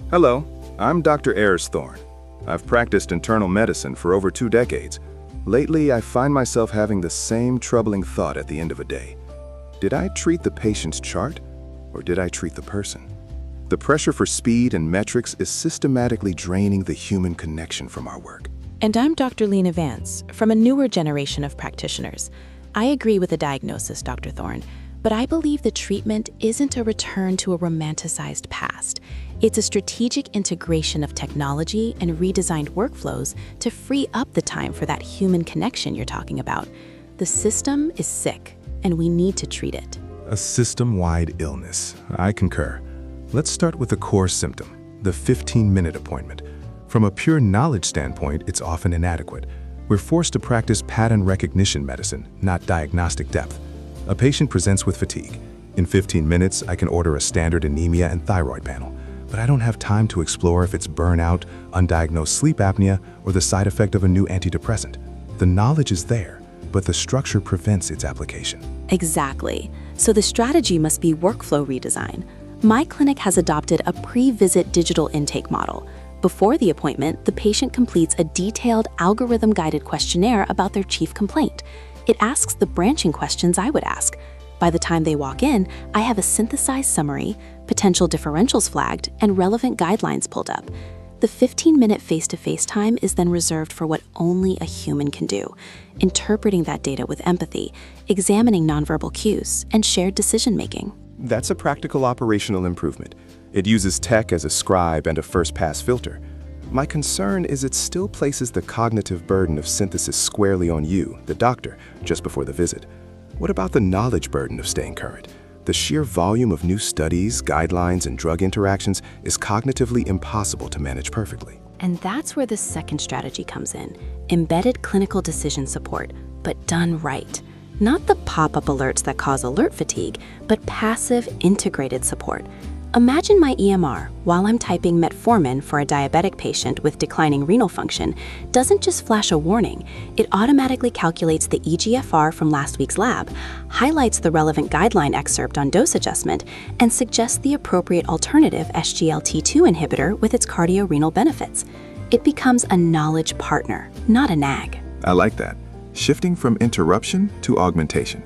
Hello, I'm Dr. Thorne. I've practiced internal medicine for over 2 decades. Lately, I find myself having the same troubling thought at the end of a day. Did I treat the patient's chart, or did I treat the person? The pressure for speed and metrics is systematically draining the human connection from our work. And I'm Dr. Lena Vance, from a newer generation of practitioners. I agree with the diagnosis, Dr. Thorne, but I believe the treatment isn't a return to a romanticized past. It's a strategic integration of technology and redesigned workflows to free up the time for that human connection you're talking about. The system is sick, and we need to treat it. A system-wide illness. I concur. Let's start with the core symptom, the 15-minute appointment. From a pure knowledge standpoint, it's often inadequate. We're forced to practice pattern recognition medicine, not diagnostic depth. A patient presents with fatigue. In 15 minutes, I can order a standard anemia and thyroid panel, but I don't have time to explore if it's burnout, undiagnosed sleep apnea, or the side effect of a new antidepressant. The knowledge is there, but the structure prevents its application. Exactly. So the strategy must be workflow redesign. My clinic has adopted a pre-visit digital intake model. Before the appointment, the patient completes a detailed algorithm-guided questionnaire about their chief complaint. It asks the branching questions I would ask. By the time they walk in, I have a synthesized summary, potential differentials flagged, and relevant guidelines pulled up. The 15-minute face-to-face time is then reserved for what only a human can do, interpreting that data with empathy, examining nonverbal cues, and shared decision-making. That's a practical operational improvement. It uses tech as a scribe and a first-pass filter. My concern is it still places the cognitive burden of synthesis squarely on you, the doctor, just before the visit. What about the knowledge burden of staying current? The sheer volume of new studies, guidelines, and drug interactions is cognitively impossible to manage perfectly. And that's where the second strategy comes in, embedded clinical decision support, but done right. Not the pop-up alerts that cause alert fatigue, but passive, integrated support. Imagine my EMR, while I'm typing metformin for a diabetic patient with declining renal function, doesn't just flash a warning. It automatically calculates the eGFR from last week's lab, highlights the relevant guideline excerpt on dose adjustment, and suggests the appropriate alternative SGLT2 inhibitor with its cardiorenal benefits. It becomes a knowledge partner, not a nag. I like that. Shifting from interruption to augmentation.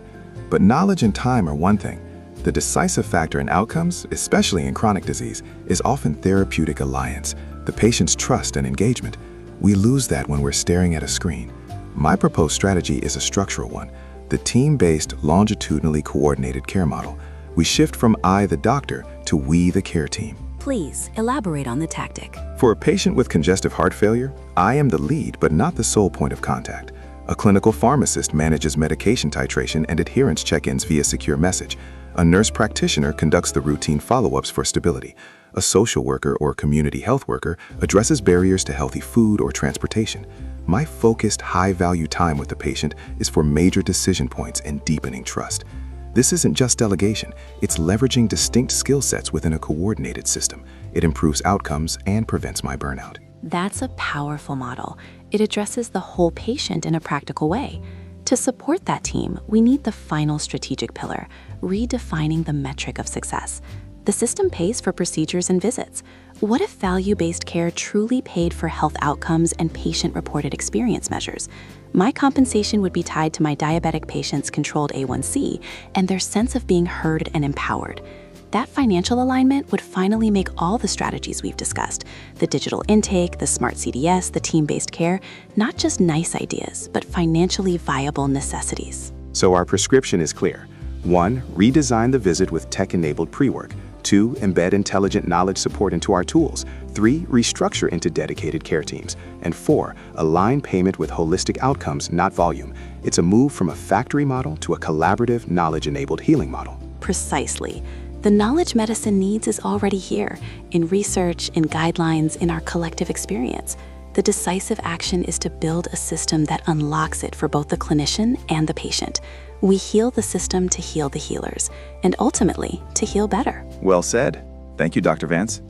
But knowledge and time are one thing. The decisive factor in outcomes, especially in chronic disease, is often therapeutic alliance, the patient's trust and engagement. We lose that when we're staring at a screen. My proposed strategy is a structural one, the team-based, longitudinally coordinated care model. We shift from I, the doctor, to we, the care team. Please elaborate on the tactic. For a patient with congestive heart failure, I am the lead but not the sole point of contact. A clinical pharmacist manages medication titration and adherence check-ins via secure message. A nurse practitioner conducts the routine follow-ups for stability. A social worker or community health worker addresses barriers to healthy food or transportation. My focused, high-value time with the patient is for major decision points and deepening trust. This isn't just delegation, it's leveraging distinct skill sets within a coordinated system. It improves outcomes and prevents my burnout. That's a powerful model. It addresses the whole patient in a practical way. To support that team, we need the final strategic pillar, redefining the metric of success. The system pays for procedures and visits. What if value-based care truly paid for health outcomes and patient-reported experience measures? My compensation would be tied to my diabetic patients' controlled A1C and their sense of being heard and empowered. That financial alignment would finally make all the strategies we've discussed, the digital intake, the smart CDS, the team-based care, not just nice ideas, but financially viable necessities. So our prescription is clear. 1. Redesign the visit with tech-enabled pre-work. 2. Embed intelligent knowledge support into our tools. 3. Restructure into dedicated care teams. And 4. Align payment with holistic outcomes, not volume. It's a move from a factory model to a collaborative, knowledge-enabled healing model. Precisely. The knowledge medicine needs is already here, in research, in guidelines, in our collective experience. The decisive action is to build a system that unlocks it for both the clinician and the patient. We heal the system to heal the healers, and ultimately, to heal better. Well said. Thank you, Dr. Vance.